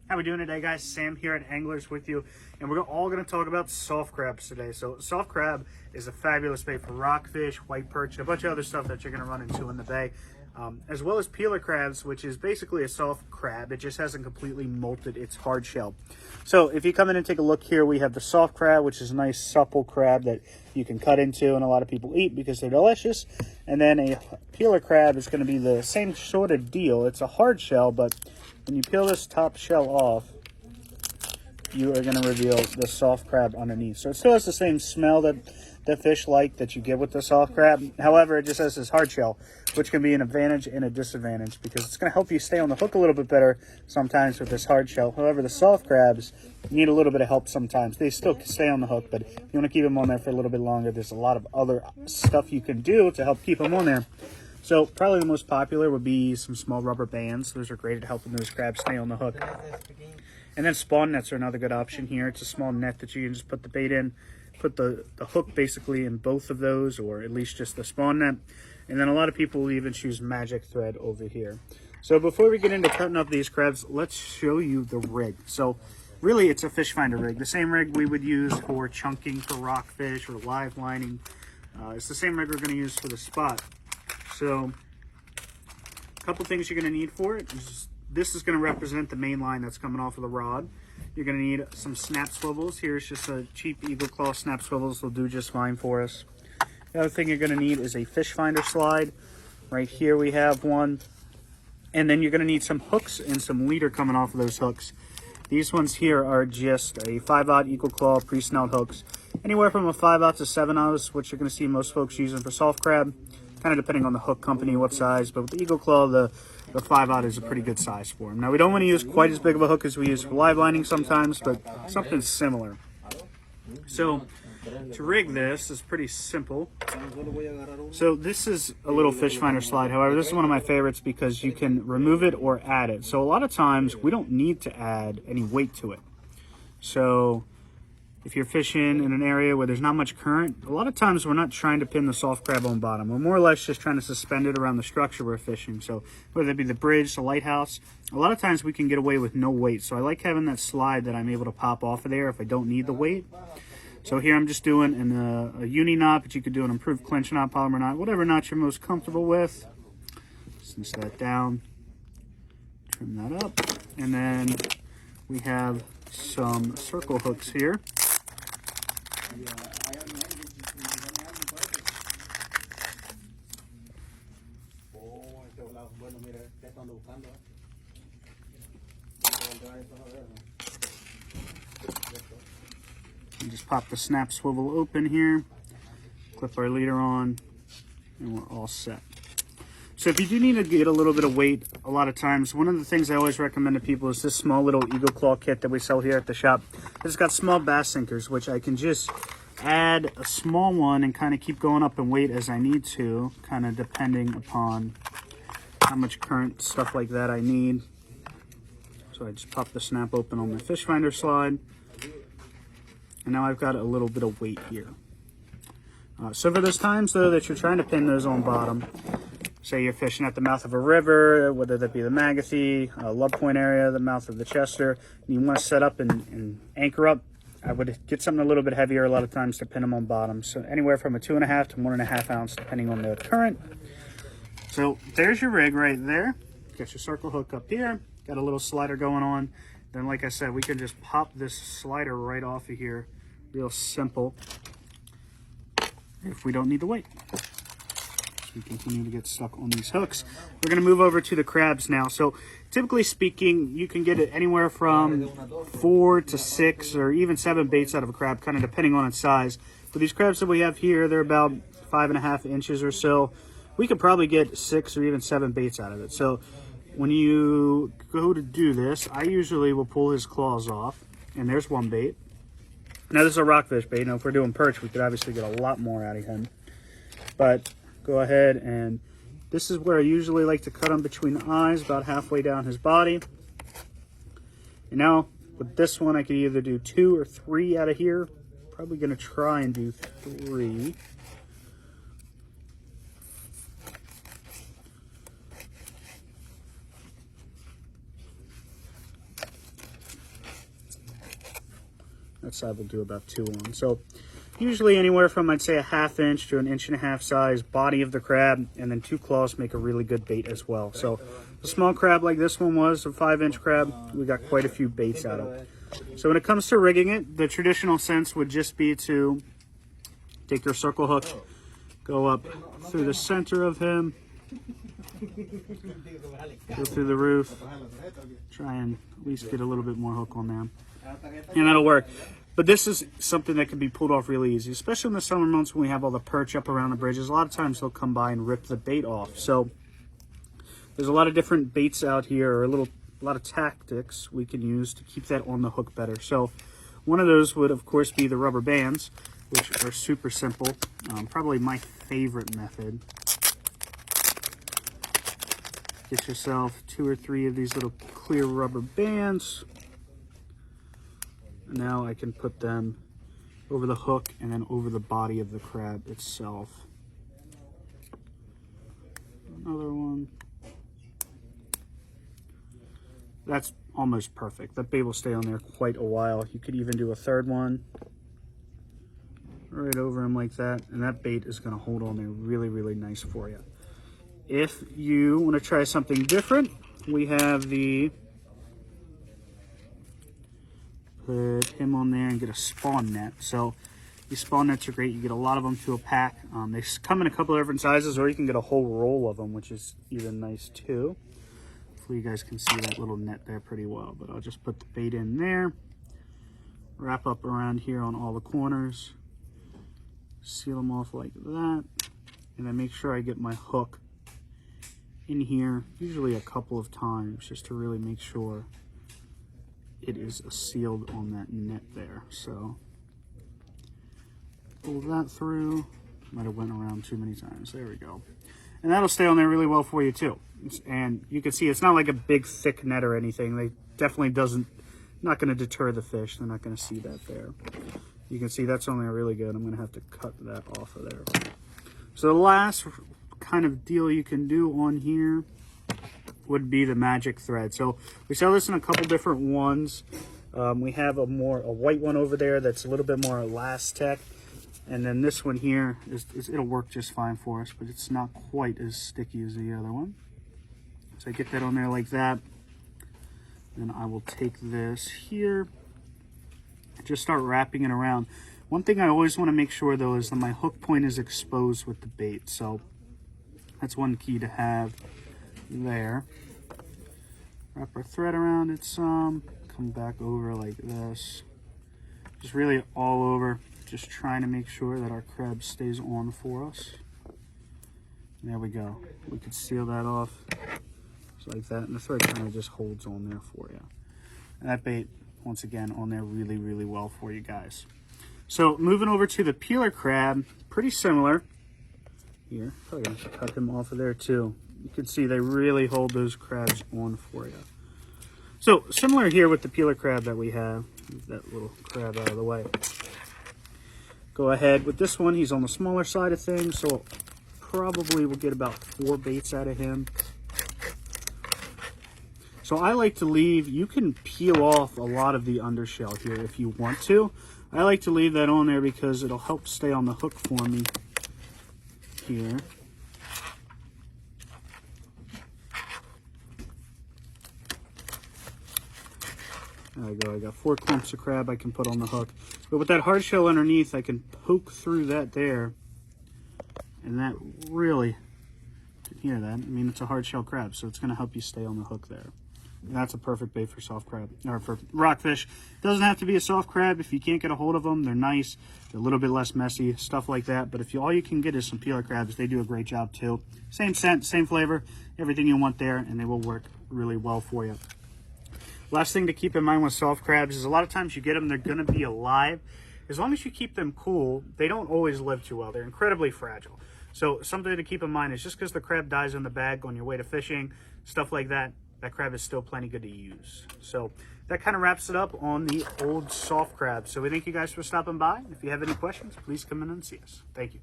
How we doing today, guys? Sam here at Anglers with you, and we're all going to talk about soft crabs today. So soft crab is a fabulous bait for rockfish, white perch, and a bunch of other stuff that you're going to run into in the bay, as well as peeler crabs, which is basically a soft crab. It just hasn't completely molted its hard shell. So if you come in and take a look here, we have the soft crab, which is a nice supple crab that you can cut into and a lot of people eat because they're delicious. And then a peeler crab is going to be the same sort of deal. It's a hard shell, but when you peel this top shell off, you are going to reveal the soft crab underneath. So it still has the same smell that the fish like that you get with the soft crab. However, it just has this hard shell, which can be an advantage and a disadvantage because it's going to help you stay on the hook a little bit better sometimes with this hard shell. However, the soft crabs need a little bit of help sometimes. They still stay on the hook, but if you want to keep them on there for a little bit longer, there's a lot of other stuff you can do to help keep them on there. So probably the most popular would be some small rubber bands. Those are great at helping those crabs stay on the hook. And then spawn nets are another good option here. It's a small net that you can just put the bait in, put the hook basically in both of those, or at least just the spawn net. And then a lot of people will even choose magic thread over here. So before we get into cutting up these crabs, let's show you the rig. So really it's a fish finder rig, the same rig we would use for chunking for rockfish or live lining. It's the same rig we're going to use for the spot. So a couple things you're going to need for it is this is going to represent the main line that's coming off of the rod. You're going to need some snap swivels. Here's just a cheap Eagle Claw snap swivels. They'll do just fine for us. The other thing you're going to need is a fish finder slide. Right here we have one. And then you're going to need some hooks and some leader coming off of those hooks. These ones here are just a 5/0 Eagle Claw pre-snelled hooks. Anywhere from a 5/0 to 7/0, which you're going to see most folks using for soft crab. Kind of depending on the hook company, what size. But with the Eagle Claw, the 5/0 is a pretty good size for them. Now, we don't want to use quite as big of a hook as we use for live lining sometimes, but something similar. So to rig this is pretty simple. So this is a little fish finder slide. However, this is one of my favorites because you can remove it or add it. So a lot of times we don't need to add any weight to it. So if you're fishing in an area where there's not much current, a lot of times we're not trying to pin the soft crab on bottom. We're more or less just trying to suspend it around the structure we're fishing. So whether it be the bridge, the lighthouse, a lot of times we can get away with no weight. So I like having that slide that I'm able to pop off of there if I don't need the weight. So here I'm just doing a uni knot, but you could do an improved clinch knot, polymer knot, whatever knot you're most comfortable with. Cinch that down, trim that up, and then we have some circle hooks here. And just pop the snap swivel open here, clip our leader on, and we're all set. So if you do need to get a little bit of weight, a lot of times, one of the things I always recommend to people is this small little Eagle Claw kit that we sell here at the shop. It's got small bass sinkers, which I can just add a small one and kind of keep going up in weight as I need to, kind of depending upon how much current, stuff like that I need. So I just pop the snap open on my fish finder slide. And now I've got a little bit of weight here. So for those times though that you're trying to pin those on bottom, say you're fishing at the mouth of a river, whether that be the Magothy, Love Point area, the mouth of the Chester, and you want to set up and anchor up, I would get something a little bit heavier a lot of times to pin them on bottom. So anywhere from a 2.5 to 1.5 ounce, depending on the current. So there's your rig right there. Got your circle hook up here. Got a little slider going on. Then like I said, we can just pop this slider right off of here. Real simple. If we don't need the weight. So we continue to get stuck on these hooks. We're going to move over to the crabs now. So typically speaking, you can get it anywhere from 4 to 6 or even 7 baits out of a crab, kind of depending on its size. But these crabs that we have here, they're about 5.5 inches or so. We could probably get 6 or even 7 baits out of it. So when you go to do this, I usually will pull his claws off, and there's one bait. Now this is a rockfish bait. Now if we're doing perch, we could obviously get a lot more out of him. But go ahead, and this is where I usually like to cut him between the eyes, about halfway down his body. And now with this one, I could either do 2 or 3 out of here. Probably going to try and do 3. That side will do about 2 on. So usually anywhere from, I'd say, a 1/2 inch to an 1.5 inch size body of the crab, and then 2 claws make a really good bait as well. So a small crab like this one was, a 5-inch crab, we got quite a few baits out of. So when it comes to rigging it, the traditional sense would just be to take your circle hook, go up through the center of him, go through the roof, try and at least get a little bit more hook on there, and that'll work. But this is something that can be pulled off really easy, especially in the summer months when we have all the perch up around the bridges. A lot of times they'll come by and rip the bait off. So there's a lot of different baits out here, or a lot of tactics we can use to keep that on the hook better. So one of those would, of course, be the rubber bands, which are super simple. Probably my favorite method. Get yourself 2 or 3 of these little clear rubber bands. Now I can put them over the hook and then over the body of the crab itself. Another one. That's almost perfect. That bait will stay on there quite a while. You could even do a 3rd one right over him like that, and that bait is going to hold on there really, really nice for you. If you want to try something different, we have the, put him on there and get a spawn net. So these spawn nets are great. You get a lot of them to a pack. They come in a couple of different sizes, or you can get a whole roll of them, which is even nice too. Hopefully you guys can see that little net there pretty well, but I'll just put the bait in there, wrap up around here on all the corners, seal them off like that, and then make sure I get my hook in here, usually a couple of times, just to really make sure it is sealed on that net there. So pull that through. Might have went around too many times. There we go. And that'll stay on there really well for you too. And you can see it's not like a big thick net or anything. They definitely not going to deter the fish. They're not going to see that there. You can see that's on there really good. I'm going to have to cut that off of there. So the last kind of deal you can do on here would be the magic thread. So we sell this in a couple different ones. We have a white one over there that's a little bit more Elastec, and then this one here it'll work just fine for us, but it's not quite as sticky as the other one. So I get that on there like that. Then I will take this here, just start wrapping it around. One thing I always want to make sure though is that my hook point is exposed with the bait. So that's one key to have there. Wrap our thread around it some, come back over like this. Just really all over, just trying to make sure that our crab stays on for us. There we go. We could seal that off just like that, and the thread kind of just holds on there for you. And that bait, once again, on there really, really well for you guys. So moving over to the peeler crab, pretty similar. Here, probably gonna have to cut him off of there too. You can see they really hold those crabs on for you. So similar here with the peeler crab that we have. Move that little crab out of the way. Go ahead with this one. He's on the smaller side of things, so probably we'll get about 4 baits out of him. So I like to leave, you can peel off a lot of the undershell here if you want to. I like to leave that on there because it'll help stay on the hook for me here. There we go. I got 4 clumps of crab I can put on the hook. But with that hard shell underneath, I can poke through that there. And that really, you can hear that. I mean, it's a hard shell crab, so it's going to help you stay on the hook there. And that's a perfect bait for soft crab, or for rockfish. It doesn't have to be a soft crab. If you can't get a hold of them, they're nice. They're a little bit less messy, stuff like that. But if all you can get is some peeler crabs, they do a great job too. Same scent, same flavor, everything you want there, and they will work really well for you. Last thing to keep in mind with soft crabs is a lot of times you get them, they're going to be alive. As long as you keep them cool, they don't always live too well. They're incredibly fragile. So something to keep in mind is just because the crab dies in the bag on your way to fishing, stuff like that, that crab is still plenty good to use. So that kind of wraps it up on the old soft crab. So we thank you guys for stopping by. If you have any questions, please come in and see us. Thank you.